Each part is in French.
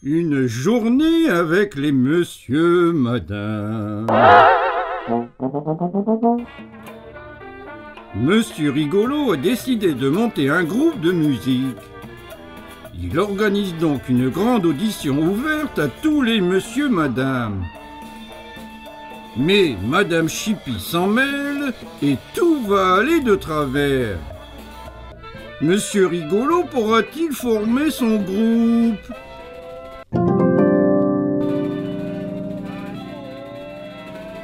Une journée avec les monsieur, madame. Monsieur Rigolo a décidé de monter un groupe de musique. Il organise donc une grande audition ouverte à tous les monsieur, madame. Mais madame Chippy s'en mêle et tout va aller de travers. Monsieur Rigolo pourra-t-il former son groupe ?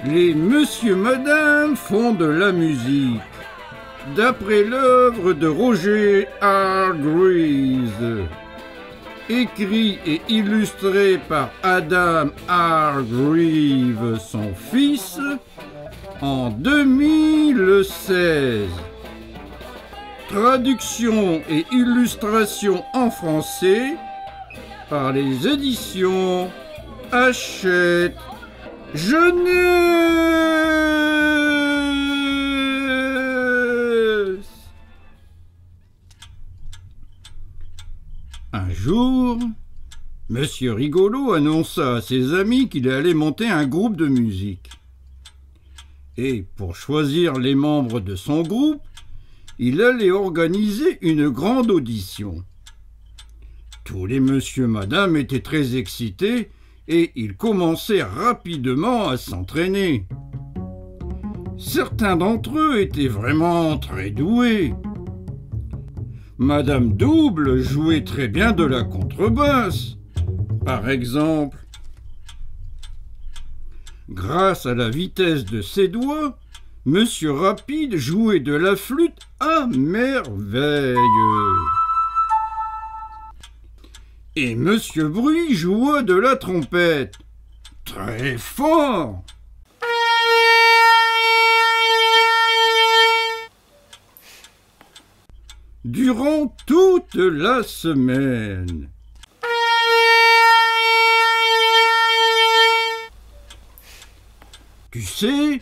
Les monsieur madame font de la musique, d'après l'œuvre de Roger Hargreaves, écrit et illustré par Adam Hargreaves, son fils, en 2016. Traduction et illustration en français par les éditions Hachette Jeunesse. Un jour, Monsieur Rigolo annonça à ses amis qu'il allait monter un groupe de musique. Et pour choisir les membres de son groupe, il allait organiser une grande audition. Tous les monsieur madame étaient très excités et ils commençaient rapidement à s'entraîner. Certains d'entre eux étaient vraiment très doués. Madame Double jouait très bien de la contrebasse, par exemple. Grâce à la vitesse de ses doigts, Monsieur Rapide jouait de la flûte à merveille. Et Monsieur Bruit joua de la trompette, très fort. Durant toute la semaine. Tu sais,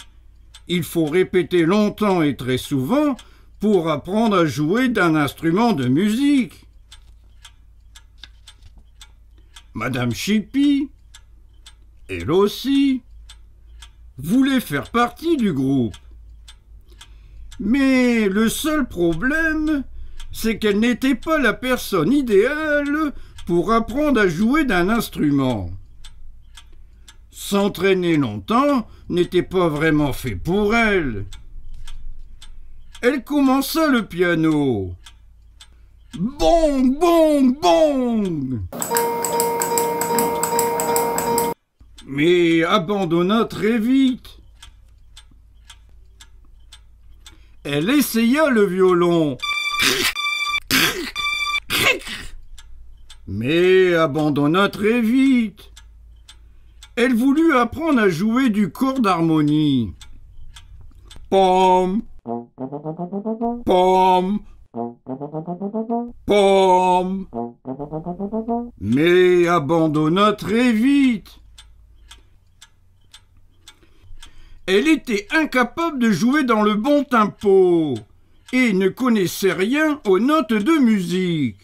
il faut répéter longtemps et très souvent pour apprendre à jouer d'un instrument de musique. Madame Chippy, elle aussi, voulait faire partie du groupe. Mais le seul problème, c'est qu'elle n'était pas la personne idéale pour apprendre à jouer d'un instrument. S'entraîner longtemps n'était pas vraiment fait pour elle. Elle commença le piano. Bong, bong, bong! Mais abandonna très vite. Elle essaya le violon. Mais abandonna très vite. Elle voulut apprendre à jouer du corps d'harmonie. Pom, pom, pom. Mais abandonna très vite. Elle était incapable de jouer dans le bon tempo et ne connaissait rien aux notes de musique.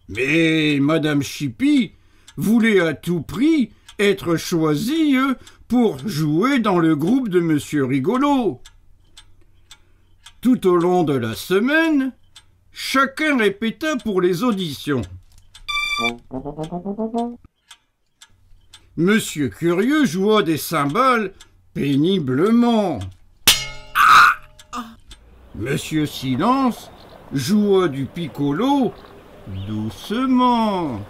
Mais Madame Chippy voulait à tout prix être choisie pour jouer dans le groupe de Monsieur Rigolo. Tout au long de la semaine, chacun répéta pour les auditions. Monsieur Curieux joua des cymbales péniblement. Monsieur Silence joua du piccolo doucement.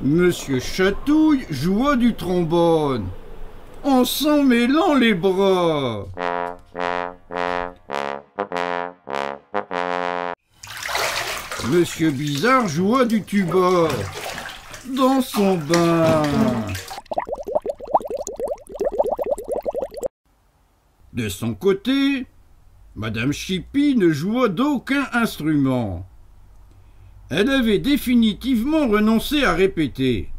Monsieur Chatouille joua du trombone, en s'en mêlant les bras. Monsieur Bizarre joua du tuba, dans son bain. De son côté, Madame Chippy ne joua d'aucun instrument. Elle avait définitivement renoncé à répéter.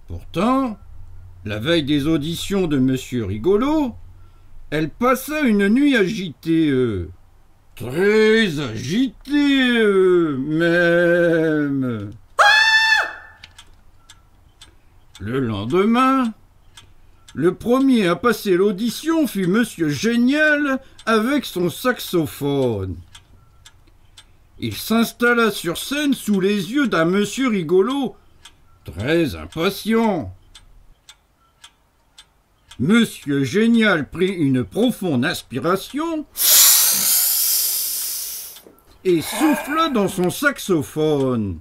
Pourtant, la veille des auditions de Monsieur Rigolo, elle passa une nuit agitée. très agités même. Le lendemain, le premier à passer l'audition fut Monsieur Génial avec son saxophone. Il s'installa sur scène sous les yeux d'un monsieur rigolo, très impatient. Monsieur Génial prit une profonde inspiration et souffla dans son saxophone.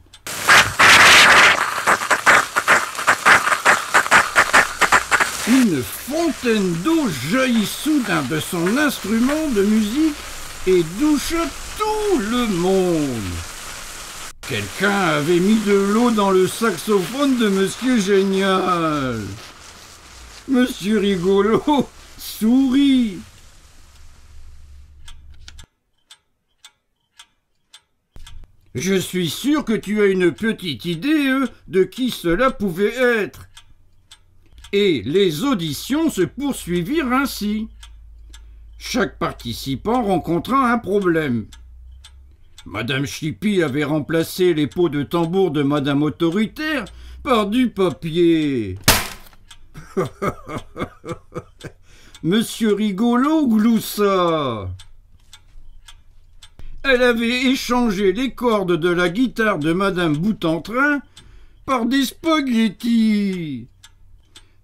Une fontaine d'eau jaillit soudain de son instrument de musique et doucha tout le monde. Quelqu'un avait mis de l'eau dans le saxophone de Monsieur Génial. Monsieur Rigolo sourit. Je suis sûr que tu as une petite idée de qui cela pouvait être. Et les auditions se poursuivirent ainsi. Chaque participant rencontra un problème. Madame Chippy avait remplacé les pots de tambour de Madame Autoritaire par du papier. Monsieur Rigolo gloussa. Elle avait échangé les cordes de la guitare de Madame Boutentrin par des spaghettis.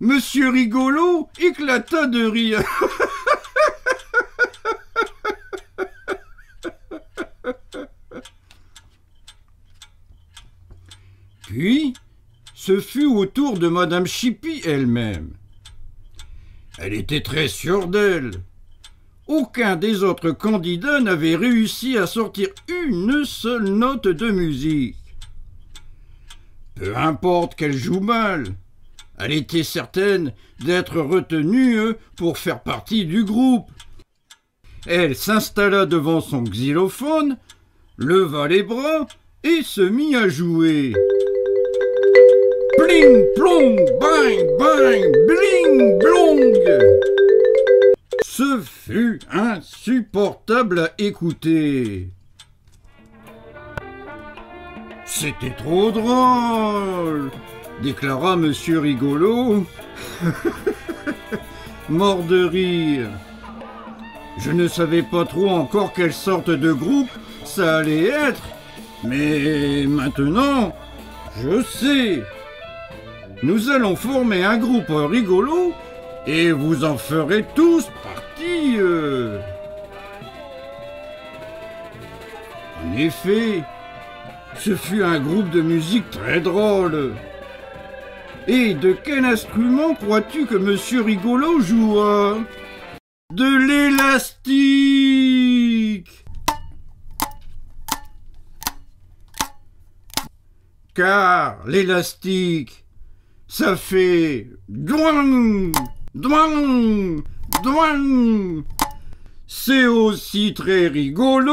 Monsieur Rigolo éclata de rire. Puis, ce fut au tour de Madame Chippy elle-même. Elle était très sûre d'elle. Aucun des autres candidats n'avait réussi à sortir une seule note de musique. Peu importe qu'elle joue mal, elle était certaine d'être retenue pour faire partie du groupe. Elle s'installa devant son xylophone, leva les bras et se mit à jouer. Bling, plong, bang, bang, bling, blong. Ce fut insupportable à écouter. C'était trop drôle, déclara Monsieur Rigolo, mort de rire. Je ne savais pas trop encore quelle sorte de groupe ça allait être, mais maintenant, je sais. Nous allons former un groupe rigolo et vous en ferez tous partie. En effet, ce fut un groupe de musique très drôle. Et de quel instrument crois-tu que Monsieur Rigolo joua? De l'élastique. Car l'élastique, ça fait douang, douang, douang. C'est aussi très rigolo.